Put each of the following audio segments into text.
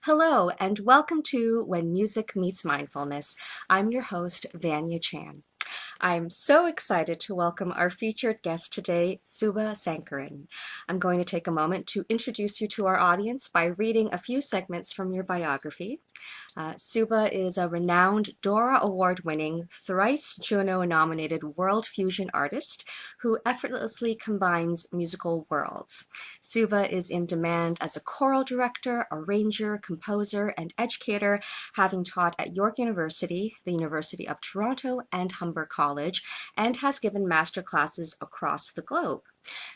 Hello, and welcome to When Music Meets Mindfulness. I'm your host, Vanya Chan. I'm so excited to welcome our featured guest today, Suba Sankaran. I'm going to take a moment to introduce you to our audience by reading a few segments from your biography. Suba is a renowned Dora Award-winning, thrice Juno-nominated world fusion artist who effortlessly combines musical worlds. Suba is in demand as a choral director, arranger, composer, and educator, having taught at York University, the University of Toronto, and Humber College, and has given master classes across the globe.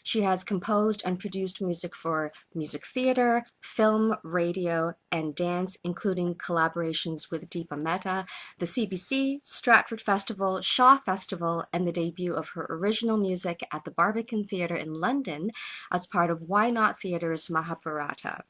She has composed and produced music for music theater, film, radio, and dance, including collaborations with Deepa Mehta, the CBC, Stratford Festival, Shaw Festival, and the debut of her original music at the Barbican Theatre in London as part of Why Not Theatre's Mahabharata.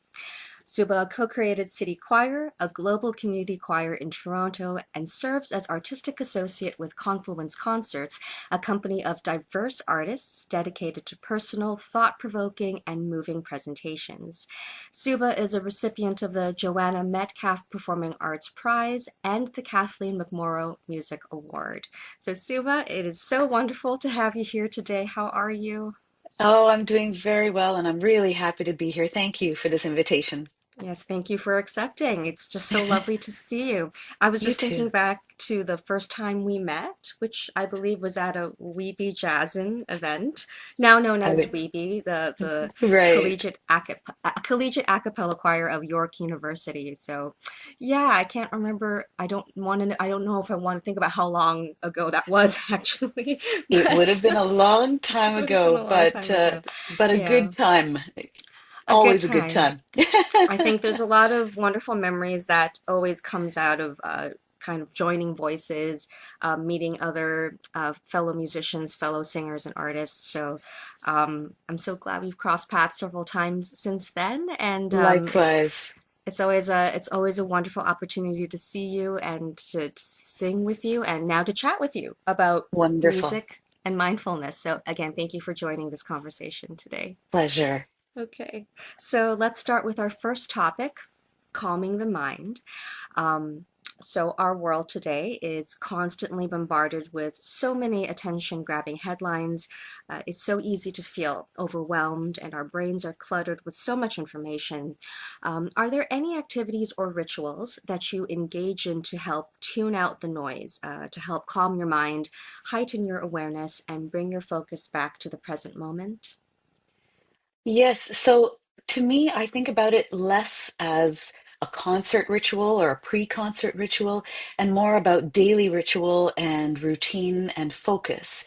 Suba co-created City Choir, a global community choir in Toronto, and serves as artistic associate with Confluence Concerts, a company of diverse artists dedicated to personal, thought-provoking, and moving presentations. Suba is a recipient of the Joanna Metcalf Performing Arts Prize and the Kathleen McMorrow Music Award. So Suba, it is so wonderful to have you here today. How are you? Oh, I'm doing very well, and I'm really happy to be here. Thank you for this invitation. Yes, thank you for accepting. It's just so lovely to see you. I was You just too. thinking back to the first time we met, which I believe was at a Weeby Jazzin event, now known I as would, Weeby, the right. collegiate a cappella choir of York University. So, yeah, I can't remember. I don't know if I want to think about how long ago that was actually, It but would have been a long time it would have been ago, a long time ago. but a Yeah, good time. a good Always a good time. time. I think there's a lot of wonderful memories that always comes out of kind of joining voices, meeting other fellow musicians, fellow singers and artists. So I'm so glad we've crossed paths several times since then, and Likewise. it's always a wonderful opportunity to see you and to sing with you, and now to chat with you about Wonderful. music and mindfulness. So again, thank you for joining this conversation today. Pleasure. Okay, so let's start with our first topic, calming the mind. Um, so, our world today is constantly bombarded with so many attention grabbing headlines. It's so easy to feel overwhelmed, and our brains are cluttered with so much information. Are there any activities or rituals that you engage in to help tune out the noise, to help calm your mind, heighten your awareness, and bring your focus back to the present moment? Yes, so to me, I think about it less as a concert ritual or a pre-concert ritual, and more about daily ritual and routine and focus.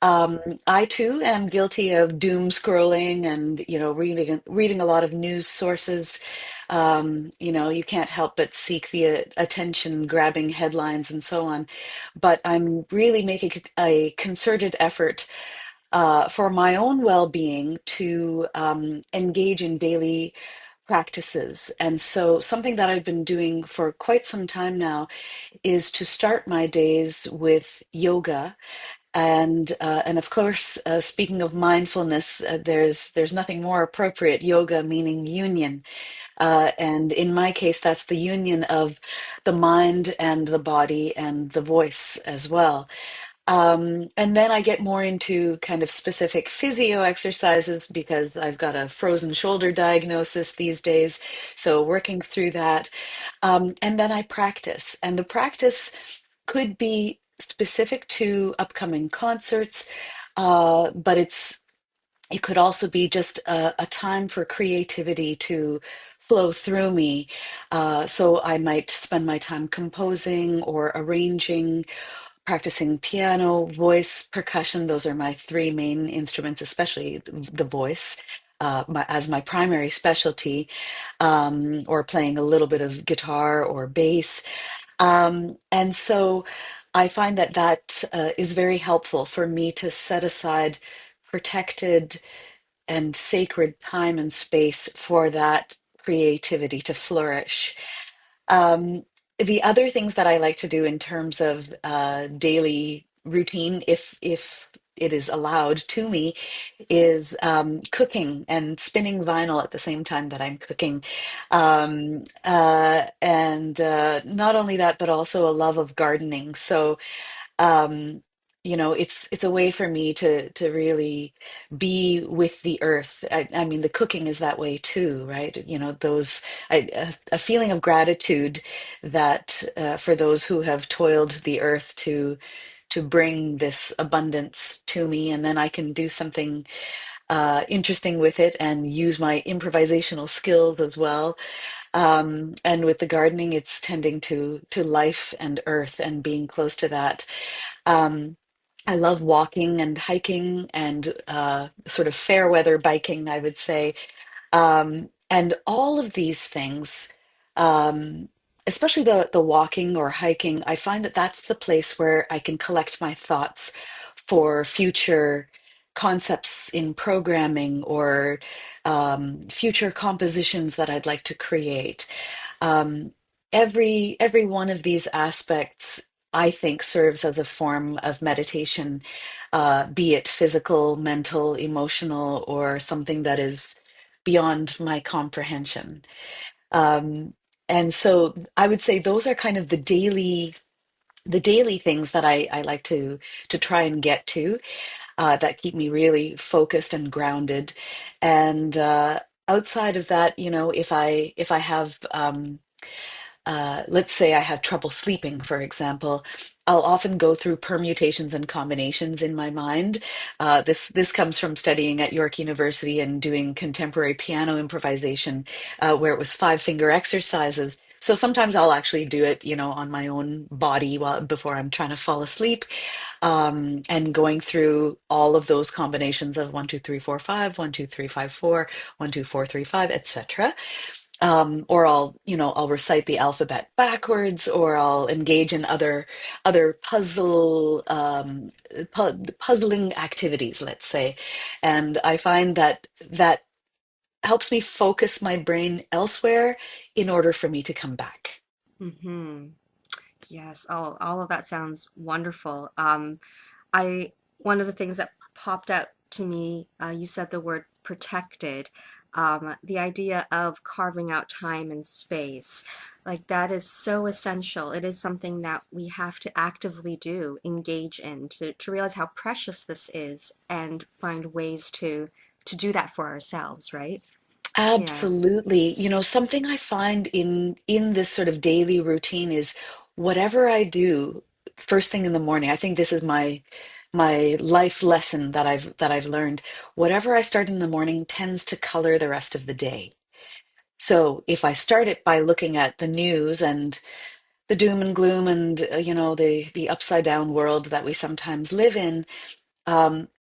I too am guilty of doom scrolling and, reading a lot of news sources. You can't help but seek the attention grabbing headlines and so on. But I'm really making a concerted effort for my own well-being to engage in daily practices. And so, something that I've been doing for quite some time now is to start my days with yoga. And of course, speaking of mindfulness, there's nothing more appropriate. Yoga meaning union, and in my case, that's the union of the mind and the body and the voice as well. And then I get more into kind of specific physio exercises because I've got a frozen shoulder diagnosis these days. So working through that. And then I practice. And the practice could be specific to upcoming concerts, but it could also be just a time for creativity to flow through me. So I might spend my time composing or arranging, practicing piano, voice, percussion. Those are my three main instruments, especially the voice. As my primary specialty, or playing a little bit of guitar or bass. And so I find that is very helpful for me to set aside protected and sacred time and space for that creativity to flourish. Um, the other things that I like to do in terms of daily routine, if it is allowed to me, is cooking and spinning vinyl at the same time that I'm cooking. And not only that, but also a love of gardening. So um it's a way for me to really be with the earth. I mean, the cooking is that way too, right? Those a feeling of gratitude that for those who have toiled the earth to bring this abundance to me, and then I can do something interesting with it and use my improvisational skills as well. And with the gardening, it's tending to life and earth and being close to that. um, I love walking and hiking and sort of fair weather biking, I would say. And all of these things, um, especially the walking or hiking, I find that that's the place where I can collect my thoughts for future concepts in programming or future compositions that I'd like to create. Um, every one of these aspects, I think, serves as a form of meditation, be it physical, mental, emotional, or something that is beyond my comprehension. Um, and so I would say those are kind of the daily things that I like to try and get to, that keep me really focused and grounded. And outside of that, if I have let's say I have trouble sleeping, for example, I'll often go through permutations and combinations in my mind. This comes from studying at York University and doing contemporary piano improvisation, where it was five-finger exercises. So sometimes I'll actually do it, on my own body while before I'm trying to fall asleep, and going through all of those combinations of 1, 2, 3, 4, 5, 1, 2, 3, 5, 4, 1, 2, 4, 3, 5, etc. Or I'll recite the alphabet backwards, or I'll engage in other puzzling activities, let's say. And I find that helps me focus my brain elsewhere in order for me to come back. Hmm. Yes, all of that sounds wonderful. I One of the things that popped out to me, you said the word protected. The idea of carving out time and space, like that is so essential. It is something that we have to actively do, engage in, to realize how precious this is and find ways to do that for ourselves, right? Yeah. Absolutely. Something I find in this sort of daily routine is whatever I do first thing in the morning. I think this is my life lesson that I've learned. Whatever I start in the morning tends to color the rest of the day. So if I start it by looking at the news and the doom and gloom and the upside down world that we sometimes live in,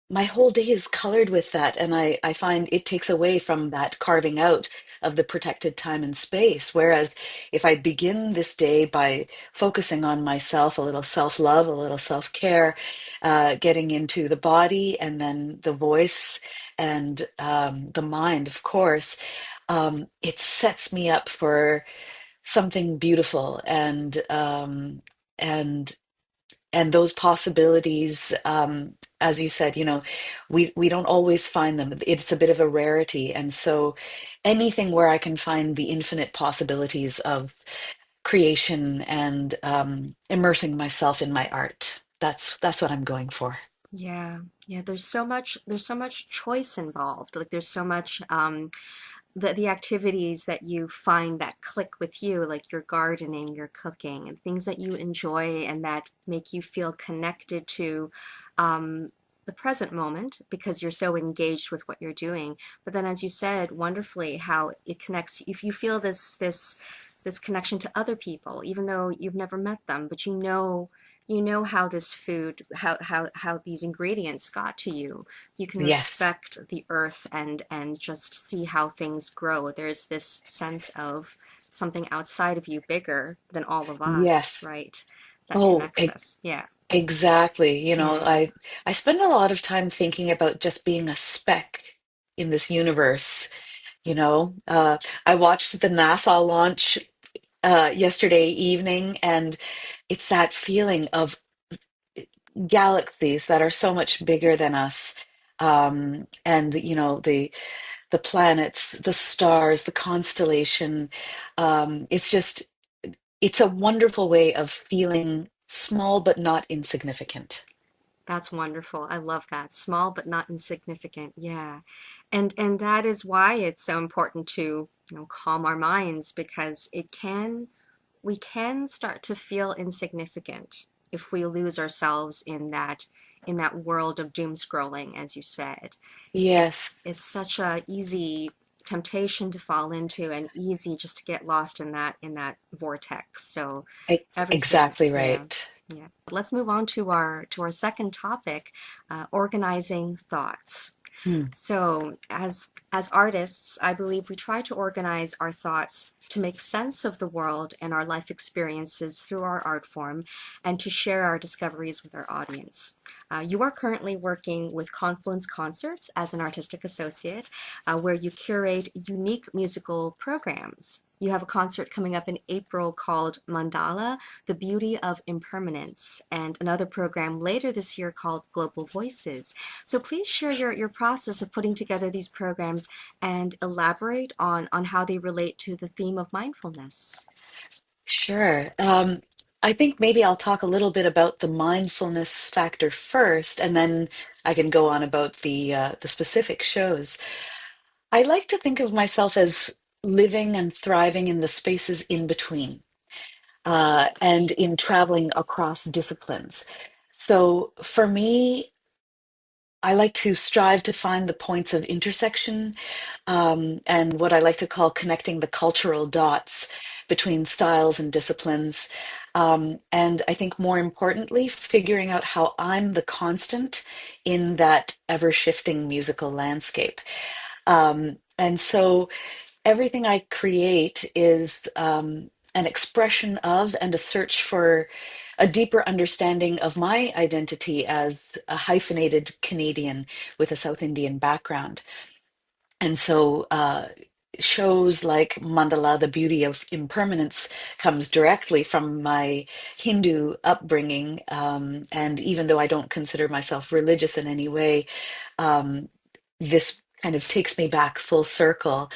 my whole day is colored with that. And I find it takes away from that carving out of the protected time and space. Whereas if I begin this day by focusing on myself, a little self-love, a little self-care, getting into the body and then the voice and the mind, of course, it sets me up for something beautiful and and those possibilities, as you said, we don't always find them. It's a bit of a rarity, and so anything where I can find the infinite possibilities of creation and immersing myself in my art, that's what I'm going for. Yeah, yeah, there's so much choice involved. Like there's so much the activities that you find that click with you, like your gardening, your cooking, and things that you enjoy and that make you feel connected to the present moment because you're so engaged with what you're doing. But then, as you said wonderfully, how it connects, if you feel this connection to other people, even though you've never met them, but you know how this food, how these ingredients got to you. You can Yes, respect the earth and just see how things grow. There's this sense of something outside of you bigger than all of us, yes. right? That Oh, connects us. Yeah, exactly. yeah. I spend a lot of time thinking about just being a speck in this universe. I watched the NASA launch yesterday evening, and it's that feeling of galaxies that are so much bigger than us. And the planets, the stars, the constellation. It's a wonderful way of feeling small but not insignificant. That's wonderful. I love that. Small but not insignificant. Yeah. And that is why it's so important to, calm our minds because it can we can start to feel insignificant if we lose ourselves in that world of doom scrolling, as you said. Yes, It's such a easy temptation to fall into and easy just to get lost in that vortex. So everything, exactly yeah. right. Yeah. Let's move on to our second topic, organizing thoughts. Hmm. So, as artists, I believe we try to organize our thoughts to make sense of the world and our life experiences through our art form and to share our discoveries with our audience. You are currently working with Confluence Concerts as an artistic associate, where you curate unique musical programs. You have a concert coming up in April called Mandala, The Beauty of Impermanence, and another program later this year called Global Voices. So please share your process of putting together these programs and elaborate on how they relate to the theme of mindfulness. Sure. I think maybe I'll talk a little bit about the mindfulness factor first, and then I can go on about the specific shows. I like to think of myself as living and thriving in the spaces in between, and in traveling across disciplines. So for me, I like to strive to find the points of intersection, and what I like to call connecting the cultural dots between styles and disciplines. And I think more importantly, figuring out how I'm the constant in that ever shifting musical landscape. And so everything I create is an expression of and a search for a deeper understanding of my identity as a hyphenated Canadian with a South Indian background. And so shows like Mandala, The Beauty of Impermanence, comes directly from my Hindu upbringing. And even though I don't consider myself religious in any way, um, this kind of takes me back full circle,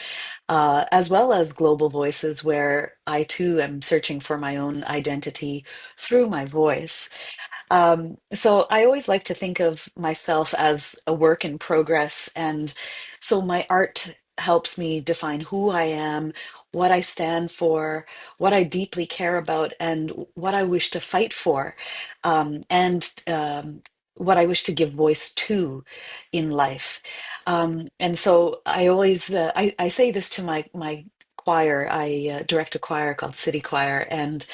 as well as Global Voices, where I too am searching for my own identity through my voice. So I always like to think of myself as a work in progress. And so my art helps me define who I am, what I stand for, what I deeply care about, and what I wish to fight for, and what I wish to give voice to in life. And so I always, I say this to my choir. I direct a choir called City Choir, and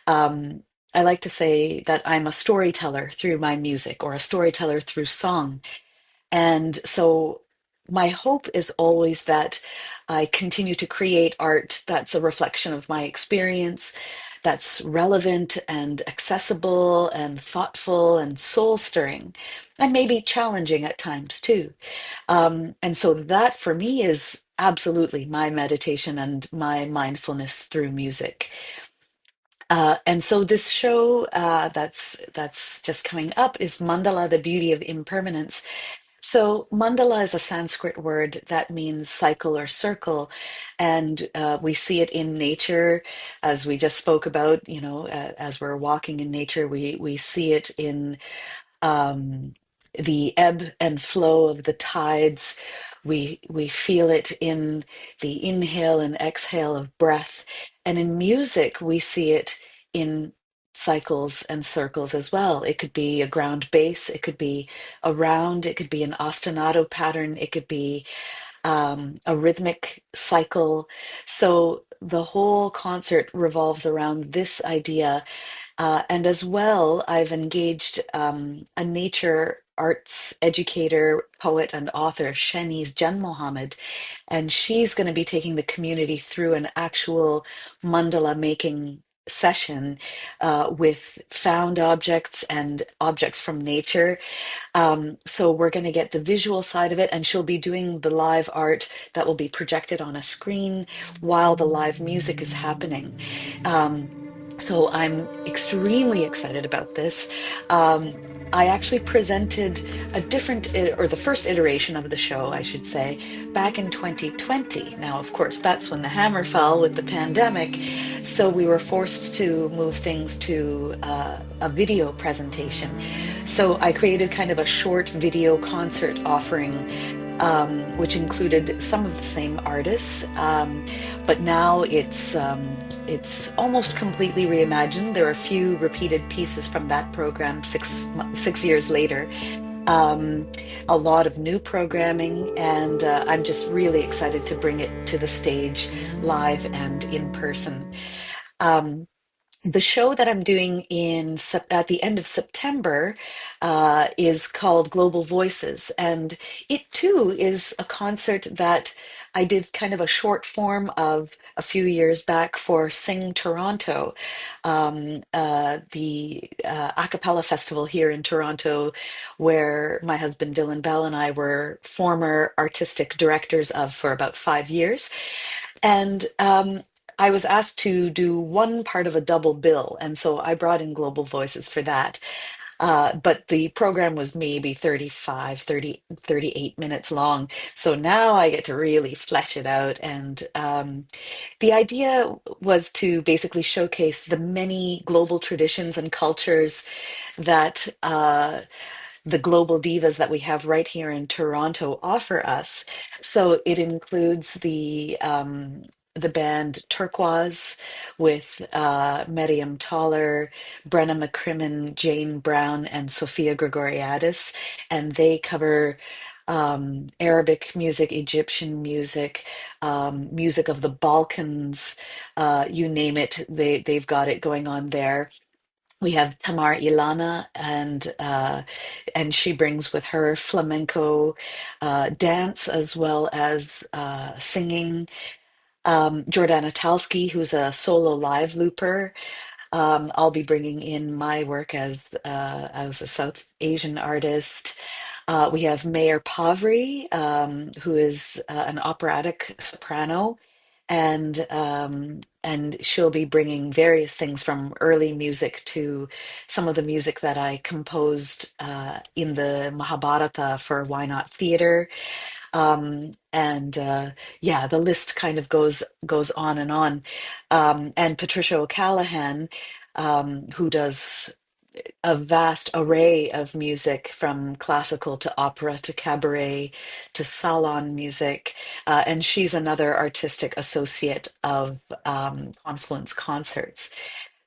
um, I like to say that I'm a storyteller through my music or a storyteller through song. And so my hope is always that I continue to create art that's a reflection of my experience, that's relevant and accessible and thoughtful and soul stirring, and maybe challenging at times too. And so that for me is absolutely my meditation and my mindfulness through music. And so this show that's just coming up is Mandala, the Beauty of Impermanence. So mandala is a Sanskrit word that means cycle or circle, and we see it in nature, as we just spoke about. As we're walking in nature, we see it in um, the ebb and flow of the tides. We feel it in the inhale and exhale of breath. And in music, we see it in cycles and circles as well. It could be a ground bass, it could be a round, it could be an ostinato pattern, it could be a rhythmic cycle. So the whole concert revolves around this idea, and as well, I've engaged a nature arts educator, poet, and author, Shanice Jen Mohammed, and she's going to be taking the community through an actual mandala making session with found objects and objects from nature. So we're going to get the visual side of it, and she'll be doing the live art that will be projected on a screen while the live music is happening. Um, so I'm extremely excited about this. Um, I actually presented or the first iteration of the show, I should say, back in 2020. Now, of course, that's when the hammer fell with the pandemic. So we were forced to move things to a video presentation. So I created kind of a short video concert offering, which included some of the same artists, but now it's almost completely reimagined. There are a few repeated pieces from that program 6 years later. Um, a lot of new programming, and I'm just really excited to bring it to the stage live and in person. Um, the show that I'm doing at the end of September is called Global Voices, and it too is a concert that I did kind of a short form of a few years back for Sing Toronto, the a cappella festival here in Toronto, where my husband Dylan Bell and I were former artistic directors of for about 5 years. And I was asked to do one part of a double bill. And so I brought in Global Voices for that. But the program was maybe 35, 30, 38 minutes long. So now I get to really flesh it out. And the idea was to basically showcase the many global traditions and cultures that the global divas that we have right here in Toronto offer us. So it includes the band Turquoise with Miriam Toller, Brenna McCrimmon, Jane Brown, and Sophia Gregoriadis, and they cover Arabic music, Egyptian music, music of the Balkans, you name it, they've got it going on there. We have Tamar Ilana, and she brings with her flamenco dance as well as singing. Jordana Talski, who's a solo live looper. I'll be bringing in my work as a South Asian artist. We have Mayor Pavri, who is an operatic soprano, and she'll be bringing various things from early music to some of the music that I composed in the Mahabharata for Why Not Theatre. And yeah, the list kind of goes on and on. And Patricia O'Callaghan, who does a vast array of music from classical to opera to cabaret to salon music. And she's another artistic associate of Confluence Concerts.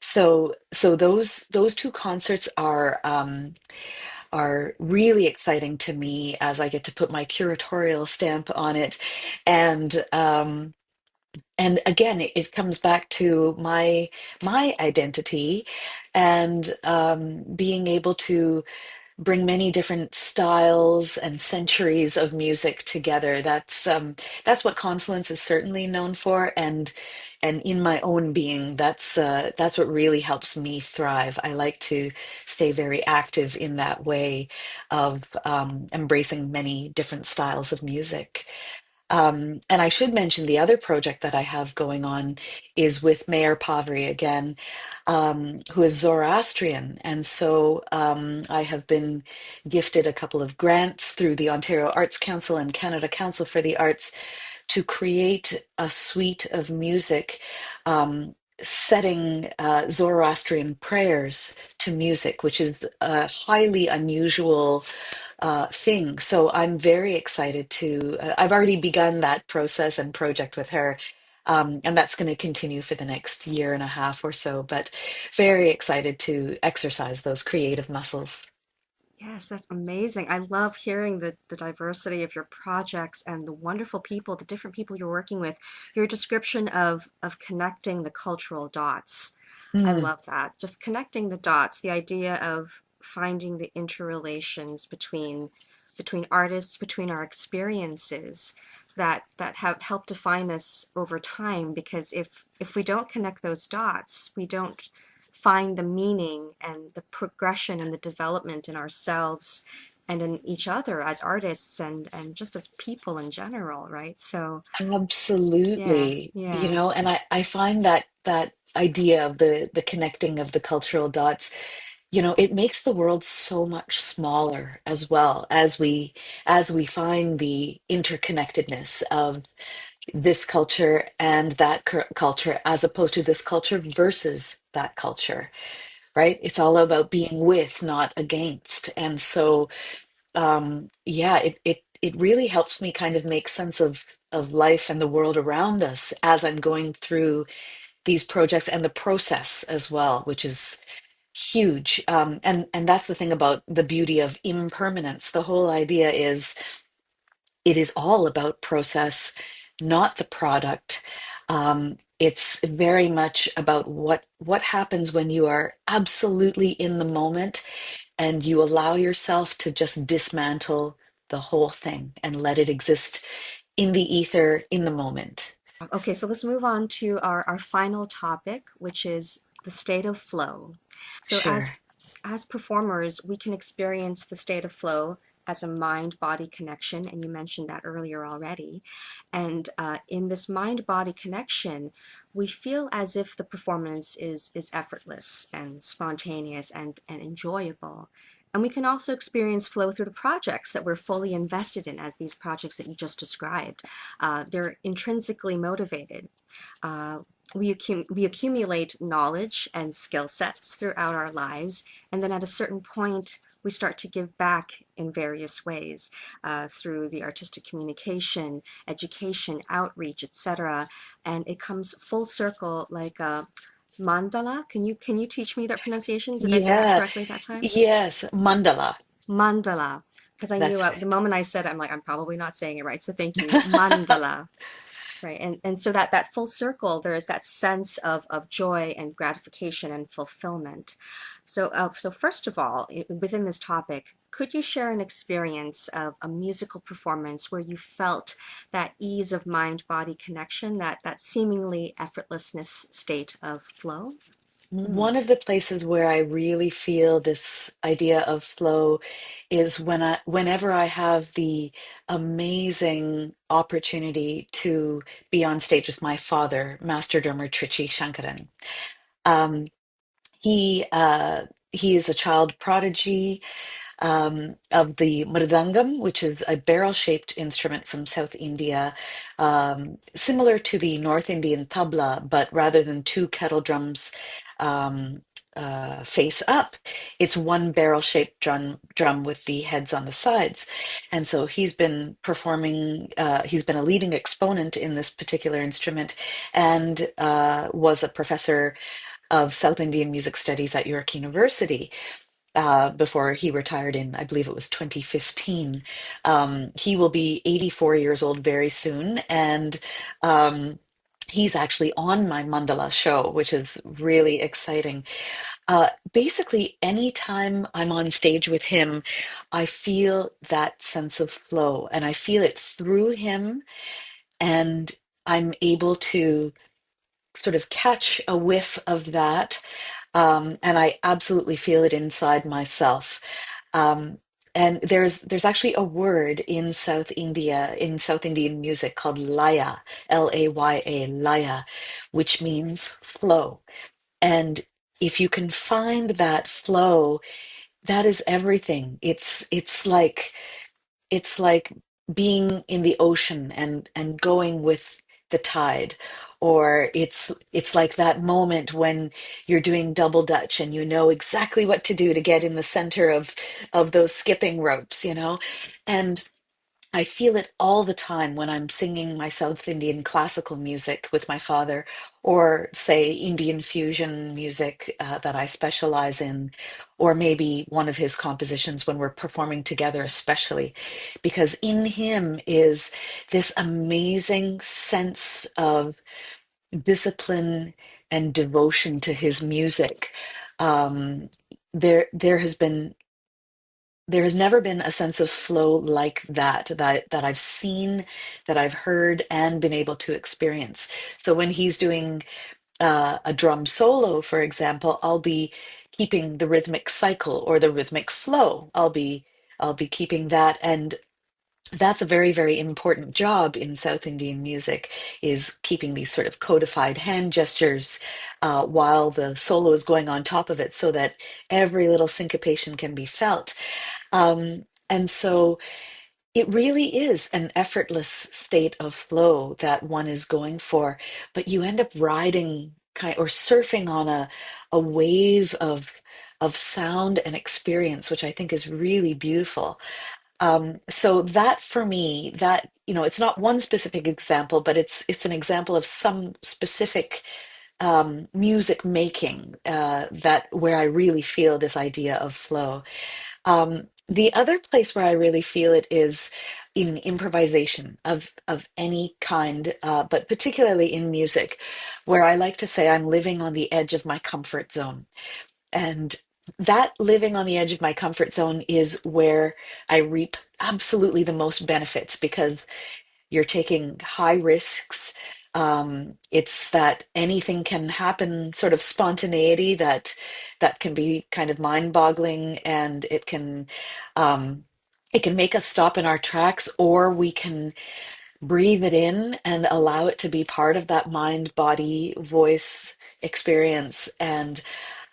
So those two concerts are really exciting to me as I get to put my curatorial stamp on it. And and again, it comes back to my identity and being able to bring many different styles and centuries of music together. That's what Confluence is certainly known for, and in my own being, that's what really helps me thrive. I like to stay very active in that way of embracing many different styles of music. And I should mention the other project that I have going on is with Mayor Pavri again, who is Zoroastrian. And so I have been gifted a couple of grants through the Ontario Arts Council and Canada Council for the Arts to create a suite of music setting Zoroastrian prayers to music, which is a highly unusual thing. So I'm very excited to, I've already begun that process and project with her. And that's going to continue for the next year and a half or so, but very excited to exercise those creative muscles. Yes, that's amazing. I love hearing the diversity of your projects and the wonderful people, the different people you're working with. Your description of connecting the cultural dots. I Mm, love that. Just connecting the dots, the idea of finding the interrelations between artists, between our experiences that have helped define us over time. Because if we don't connect those dots, we don't find the meaning and the progression and the development in ourselves and in each other as artists and just as people in general, right? So yeah, absolutely. You yeah. know, and I find that idea of the connecting of the cultural dots, you know, it makes the world so much smaller as well as we find the interconnectedness of this culture and that culture as opposed to this culture versus that culture, right? It's all about being with, not against. And so yeah, it really helps me kind of make sense of life and the world around us as I'm going through these projects and the process as well, which is huge. And that's the thing about the beauty of impermanence. The whole idea is it is all about process, not the product. It's very much about what happens when you are absolutely in the moment and you allow yourself to just dismantle the whole thing and let it exist in the ether in the moment. Okay, so let's move on to our final topic, which is the state of flow. So Sure. as performers, we can experience the state of flow as a mind-body connection, and you mentioned that earlier already. And in this mind-body connection, we feel as if the performance is effortless and spontaneous and enjoyable. And we can also experience flow through the projects that we're fully invested in, as these projects that you just described. They're intrinsically motivated. Uh, we accumulate knowledge and skill sets throughout our lives, and then at a certain point, we start to give back in various ways through the artistic communication, education, outreach, etc. And it comes full circle like a mandala. Can you teach me that pronunciation? Did I say that Yeah. correctly that time? Yes. Mandala. Mandala. Because I knew That's the right. moment I said it, I'm like, I'm probably not saying it right. So thank you. Mandala. Right. And so that full circle, there is that sense of joy and gratification and fulfillment. So first of all, within this topic, could you share an experience of a musical performance where you felt that ease of mind-body connection, that seemingly effortlessness state of flow? Mm. One of the places where I really feel this idea of flow is whenever I have the amazing opportunity to be on stage with my father, master drummer Trichy Shankaran. Um, he is a child prodigy of the mridangam, which is a barrel-shaped instrument from South India, similar to the North Indian tabla, but rather than two kettle drums um, face up, it's one barrel-shaped drum with the heads on the sides. And so he's been performing, he's been a leading exponent in this particular instrument and was a professor of South Indian music studies at York University before he retired in, I believe it was 2015. He will be 84 years old very soon, and he's actually on my Mandala show, which is really exciting. Basically, anytime I'm on stage with him, I feel that sense of flow and I feel it through him, and I'm able to sort of catch a whiff of that. And I absolutely feel it inside myself. Um, and there's actually a word in South India, in South Indian music called laya, Laya, laya, which means flow. And if you can find that flow, that is everything. It's like being in the ocean and going with the tide. Or it's like that moment when you're doing double dutch and you know exactly what to do to get in the center of those skipping ropes. And I feel it all the time when I'm singing my South Indian classical music with my father, or say Indian fusion music that I specialize in, or maybe one of his compositions when we're performing together, especially because in him is this amazing sense of discipline and devotion to his music. Um, there has never been a sense of flow like that I've seen, that I've heard, and been able to experience. So when he's doing a drum solo, for example, I'll be keeping the rhythmic cycle or the rhythmic flow. I'll be keeping that, and that's a very, very important job in South Indian music, is keeping these sort of codified hand gestures while the solo is going on top of it, so that every little syncopation can be felt. And so it really is an effortless state of flow that one is going for, but you end up riding kind or surfing on a wave of sound and experience, which I think is really beautiful. So that for me, that it's not one specific example, but it's an example of some specific music making that where I really feel this idea of flow. The other place where I really feel it is in improvisation of any kind, but particularly in music, where I like to say I'm living on the edge of my comfort zone. And that living on the edge of my comfort zone is where I reap absolutely the most benefits, because you're taking high risks. It's that anything can happen, sort of spontaneity that can be kind of mind-boggling, and it can make us stop in our tracks, or we can breathe it in and allow it to be part of that mind, body, voice experience. And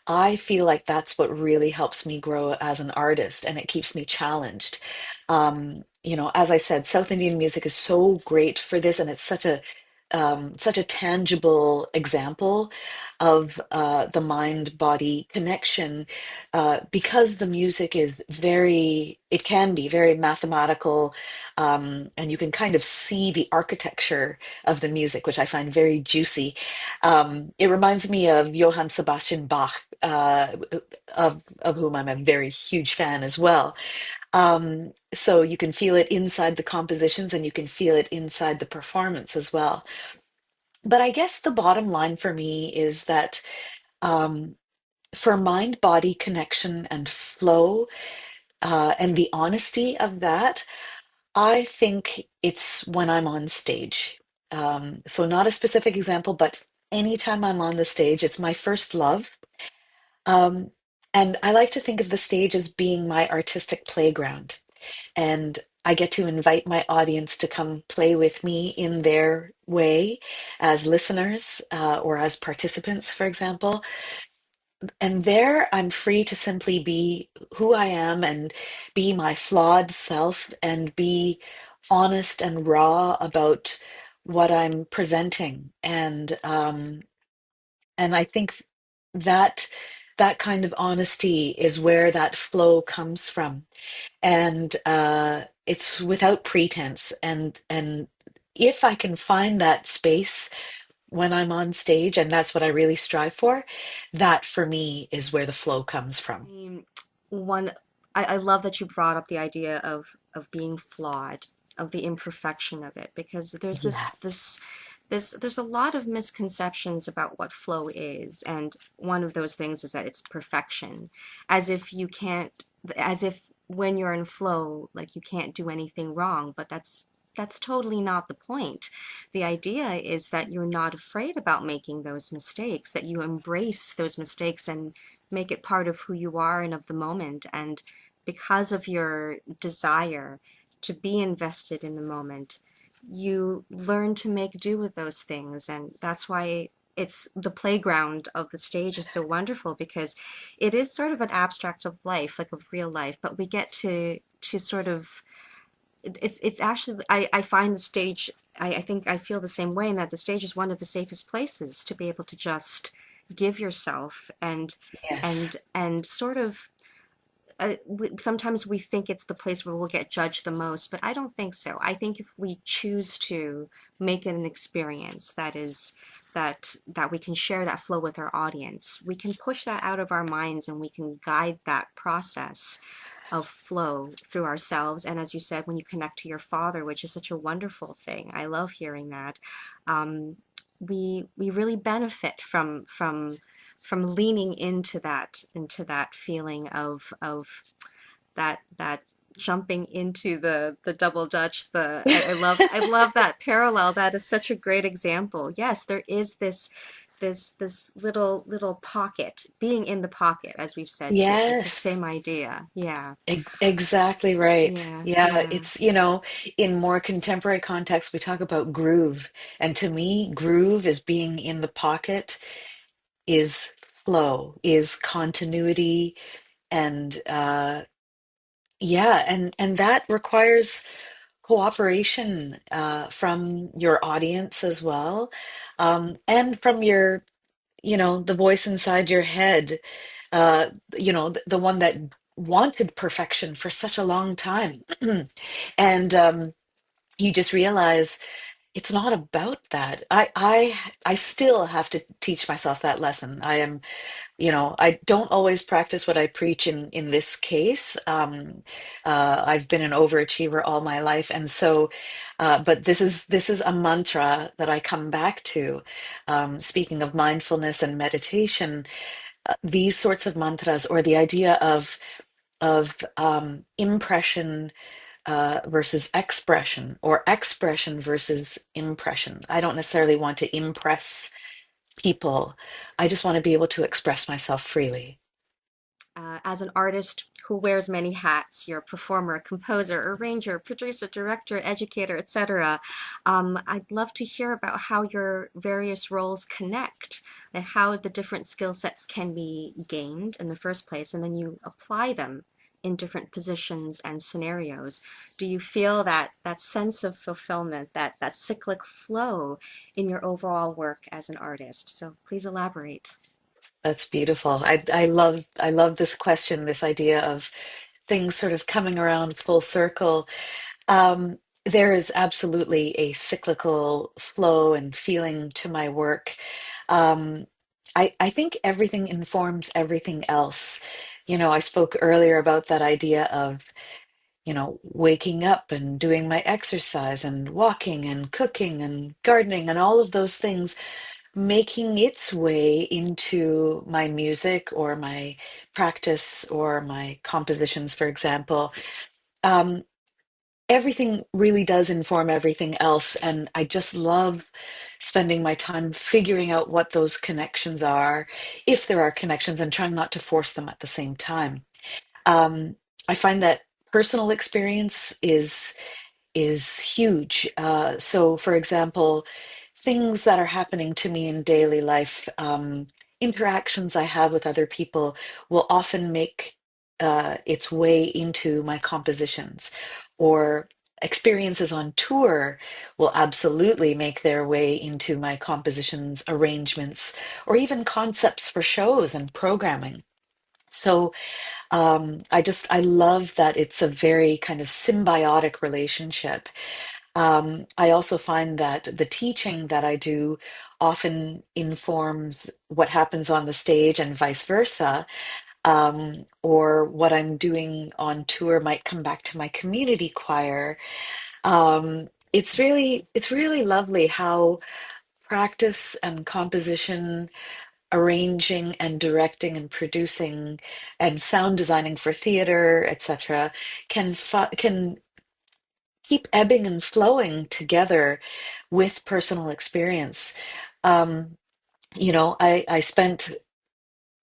I feel like that's what really helps me grow as an artist, and it keeps me challenged. As I said, South Indian music is so great for this, and it's such a tangible example of the mind-body connection, because the music is it can be very mathematical, and you can kind of see the architecture of the music, which I find very juicy. It reminds me of Johann Sebastian Bach, of whom I'm a very huge fan as well. So you can feel it inside the compositions, and you can feel it inside the performance as well. But I guess the bottom line for me is that, um, for mind body connection and flow, and the honesty of that, I think it's when I'm on stage. So, not a specific example, but anytime I'm on the stage, it's my first love. Um, and I like to think of the stage as being my artistic playground. And I get to invite my audience to come play with me in their way, as listeners, or as participants, for example. And there I'm free to simply be who I am, and be my flawed self, and be honest and raw about what I'm presenting. And I think that that kind of honesty is where that flow comes from, and it's without pretense. And if I can find that space when I'm on stage, and that's what I really strive for, that for me is where the flow comes from. mean, one, I love that you brought up the idea of being flawed, of the imperfection of it, because there's this Yes. there's a lot of misconceptions about what flow is, and one of those things is that it's perfection, as if you can't, as if when you're in flow, like you can't do anything wrong, but that's totally not the point. The idea is that you're not afraid about making those mistakes, that you embrace those mistakes and make it part of who you are and of the moment. And because of your desire to be invested in the moment, you learn to make do with those things. And that's why it's the playground of the stage is so wonderful, because it is sort of an abstract of life, like of real life, but we get to sort of it's actually I find the stage, I think I feel the same way, in that the stage is one of the safest places to be able to just give yourself Yes. and sort of sometimes we think it's the place where we'll get judged the most, but I don't think so. I think if we choose to make it an experience that we can share that flow with our audience, we can push that out of our minds and we can guide that process of flow through ourselves. And as you said, when you connect to your father, which is such a wonderful thing, I love hearing that. Um, we really benefit from leaning into that feeling of that jumping into the double dutch. I love that parallel. That is such a great example. Yes, there is this little pocket, being in the pocket, as we've said too. It's the Yes. same idea. Yeah, Exactly right. yeah, Yeah, yeah. it's, in more contemporary context, we talk about groove. And to me, groove is being in the pocket, is flow, is continuity, and yeah, and that requires cooperation from your audience as well, and from the voice inside your head, uh, the one that wanted perfection for such a long time. And you just realize it's not about that. I still have to teach myself that lesson. I don't always practice what I preach in this case. I've been an overachiever all my life, and so, but this is a mantra that I come back to. Speaking of mindfulness and meditation, these sorts of mantras, or the idea of impression versus expression, or expression versus impression. I don't necessarily want to impress people. I just want to be able to express myself freely. As an artist who wears many hats, you're a performer, a composer, arranger, producer, director, educator, etc. I'd love to hear about how your various roles connect and how the different skill sets can be gained in the first place, and then you apply them in different positions and scenarios. Do you feel that sense of fulfillment, that cyclic flow in your overall work as an artist? So please elaborate. That's beautiful. I love this question, this idea of things sort of coming around full circle. There is absolutely a cyclical flow and feeling to my work. Um, I think everything informs everything else. I spoke earlier about that idea of, waking up and doing my exercise and walking and cooking and gardening and all of those things making its way into my music or my practice or my compositions, for example. Um, Everything really does inform everything else. And I just love spending my time figuring out what those connections are, if there are connections, and trying not to force them at the same time. Um, I find that personal experience is huge. So, for example, things that are happening to me in daily life, interactions I have with other people will often make its way into my compositions, or experiences on tour will absolutely make their way into my compositions, arrangements, or even concepts for shows and programming. So, I love that it's a very kind of symbiotic relationship. I also find that the teaching that I do often informs what happens on the stage and vice versa. Or what I'm doing on tour might come back to my community choir. It's really lovely how practice and composition, arranging and directing and producing and sound designing for theater, etc., can keep ebbing and flowing together with personal experience. Um, I spent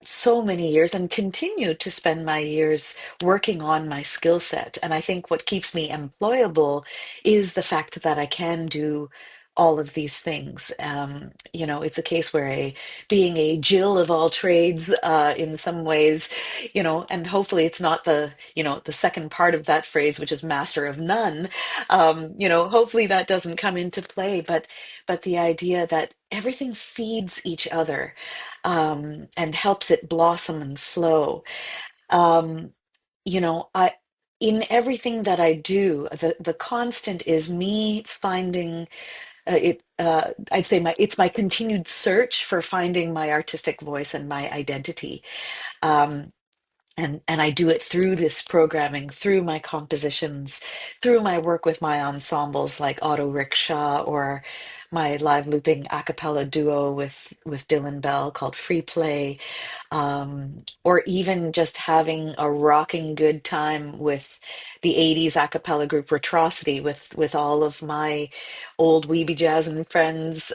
so many years and continue to spend my years working on my skill set. And I think what keeps me employable is the fact that I can do all of these things. It's a case where being a Jill of all trades, in some ways, and hopefully it's not the second part of that phrase, which is master of none. Hopefully that doesn't come into play, but the idea that everything feeds each other, and helps it blossom and flow. I in everything that I do, the constant is me finding it. I'd say it's my continued search for finding my artistic voice and my identity. Um, and I do it through this programming, through my compositions, through my work with my ensembles like Auto Rickshaw, or my live looping a cappella duo with Dylan Bell called Free Play, or even just having a rocking good time with the 80s a cappella group Retrocity, with all of my old Weeby Jazz and friends,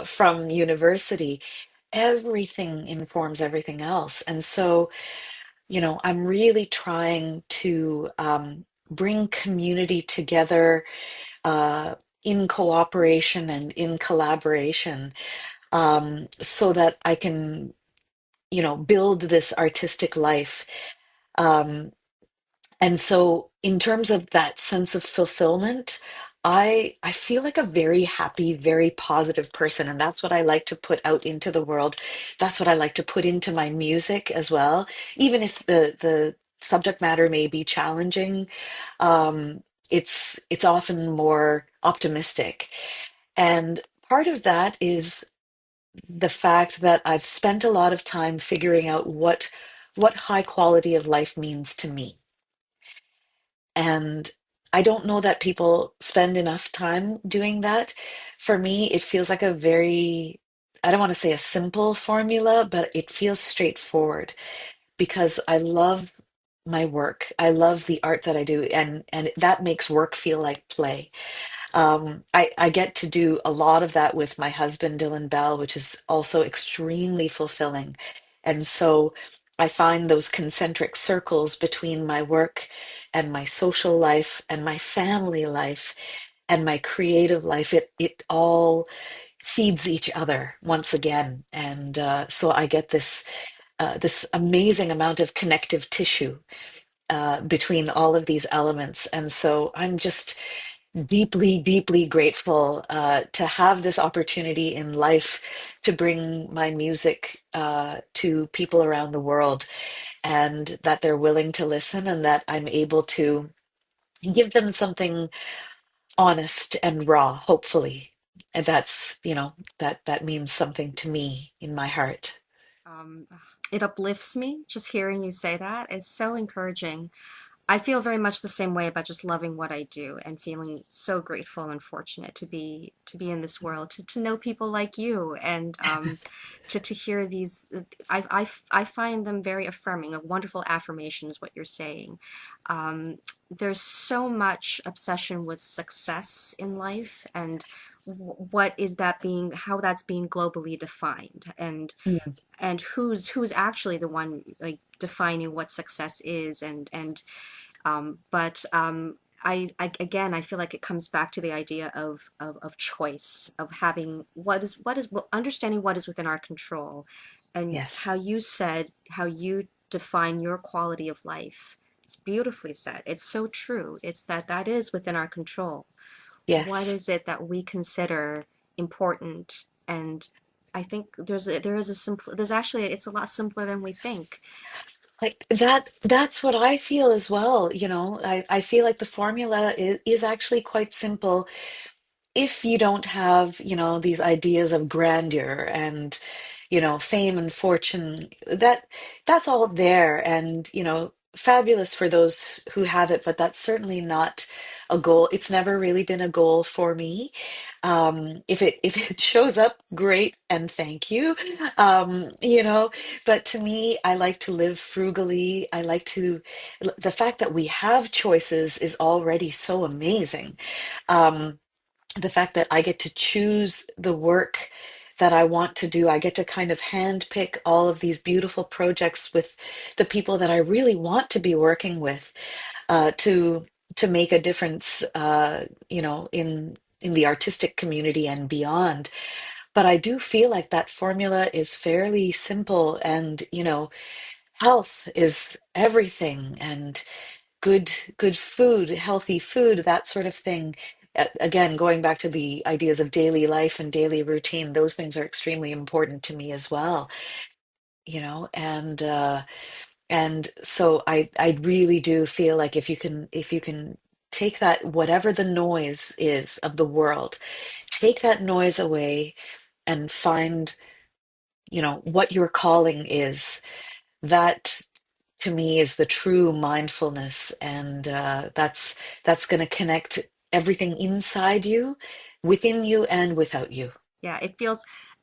from university. Everything informs everything else. And so, I'm really trying to, bring community together, uh, in cooperation and in collaboration, so that I can, build this artistic life. Um, and so, in terms of that sense of fulfillment, I feel like a very happy, very positive person, and that's what I like to put out into the world. That's what I like to put into my music as well, even if the subject matter may be challenging. It's often more optimistic, and part of that is the fact that I've spent a lot of time figuring out what high quality of life means to me. And I don't know that people spend enough time doing that. For me, it feels like a very, I don't want to say a simple formula, but it feels straightforward because I love my work. I love the art that I do, and that makes work feel like play. I get to do a lot of that with my husband, Dylan Bell, which is also extremely fulfilling. And so I find those concentric circles between my work and my social life and my family life and my creative life. It all feeds each other once again. And so I get this amazing amount of connective tissue, between all of these elements. And so I'm just deeply, deeply grateful, to have this opportunity in life to bring my music, to people around the world, and that they're willing to listen, and that I'm able to give them something honest and raw, hopefully. And that's, that means something to me in my heart. Um, it uplifts me just hearing you say that. It's so encouraging. I feel very much the same way about just loving what I do and feeling so grateful and fortunate to be in this world, to know people like you, and to hear these. I find them very affirming. A wonderful affirmation is what you're saying. There's so much obsession with success in life, and what is that being, how that's being globally defined, Mm. and who's actually the one like defining what success is, but again, I feel like it comes back to the idea of choice, of having understanding what is within our control, and how Yes. you said how you define your quality of life. It's beautifully said. It's so true. It's that is within our control. What Yes. is it that we consider important? And I think there is a simple, there's actually, it's a lot simpler than we think. Like that's what I feel as well. I feel like the formula is actually quite simple if you don't have, these ideas of grandeur and, fame and fortune. That's all there. And, fabulous for those who have it, but that's certainly not a goal. It's never really been a goal for me. If it shows up, great, and thank you. You know, but to me, I like to live frugally. I like to, the fact that we have choices is already so amazing. Um, the fact that I get to choose the work that I want to do. I get to kind of handpick all of these beautiful projects with the people that I really want to be working with, to make a difference, in the artistic community and beyond. But I do feel like that formula is fairly simple, and health is everything, and good food, healthy food, that sort of thing. Again, going back to the ideas of daily life and daily routine, those things are extremely important to me as well, and so I really do feel like if you can take that, whatever the noise is of the world, take that noise away and find, what your calling is. That to me is the true mindfulness, and that's going to connect everything inside you, within you, and without you. Yeah,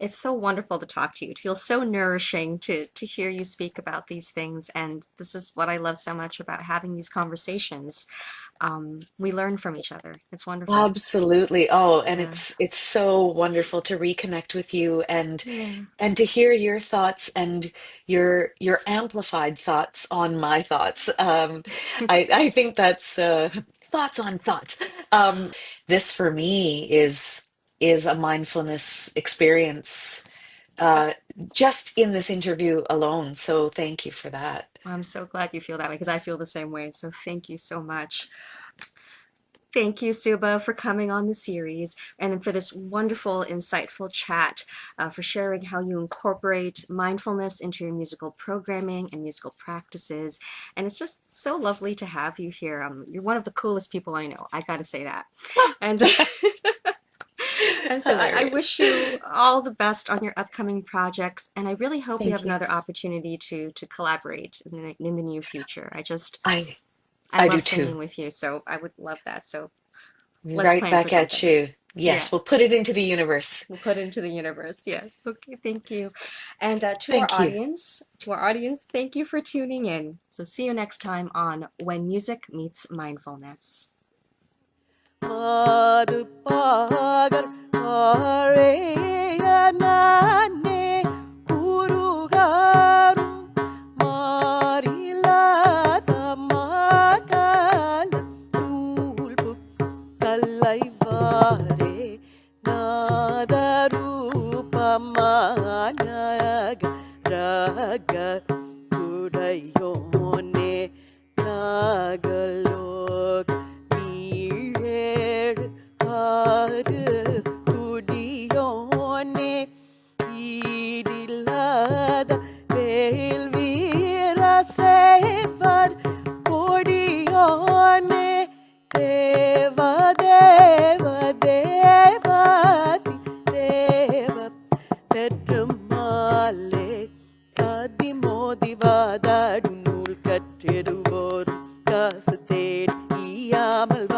it's so wonderful to talk to you. It feels so nourishing to hear you speak about these things, and this is what I love so much about having these conversations. We learn from each other. It's wonderful. Absolutely. Oh, and Yeah. it's so wonderful to reconnect with you, and Yeah. to hear your thoughts and your amplified thoughts on my thoughts. I think that's thoughts on thoughts. This for me is a mindfulness experience, Uh, uh, just in this interview alone. So thank you for that. I'm so glad you feel that way because I feel the same way. So thank you so much. Thank you, Suba, for coming on the series and for this wonderful, insightful chat, for sharing how you incorporate mindfulness into your musical programming and musical practices. And it's just so lovely to have you here. You're one of the coolest people I know. I got to say that. And and so I Hilarious. wish you all the best on your upcoming projects. And I really hope we have Thank you. another opportunity to collaborate in the near future. I I I do love too. singing with you, so I would love that. So let's Right plan for back at something. you. Yeah, Yes, we'll put it into the universe. we'll put it into the universe. Yeah. Okay, thank you. And Thank you. to our audience, thank you for tuning in. So see you next time on When Music Meets Mindfulness. Madu pagar areyanane kurugaru marila tamakal tulbu kalaivare nadarupamanag raga kudayone nagalok நீழேழு ஆறு துடியோனே ஈடில்லாத வேல் வீரசேவர் கொடியோனே தேவ தேவ தேவாதி தேவ பெருமாளே காதி மோதி வாதாடும் நூல் கற்றிடுவோர் காசு தேடி ஈயாமல்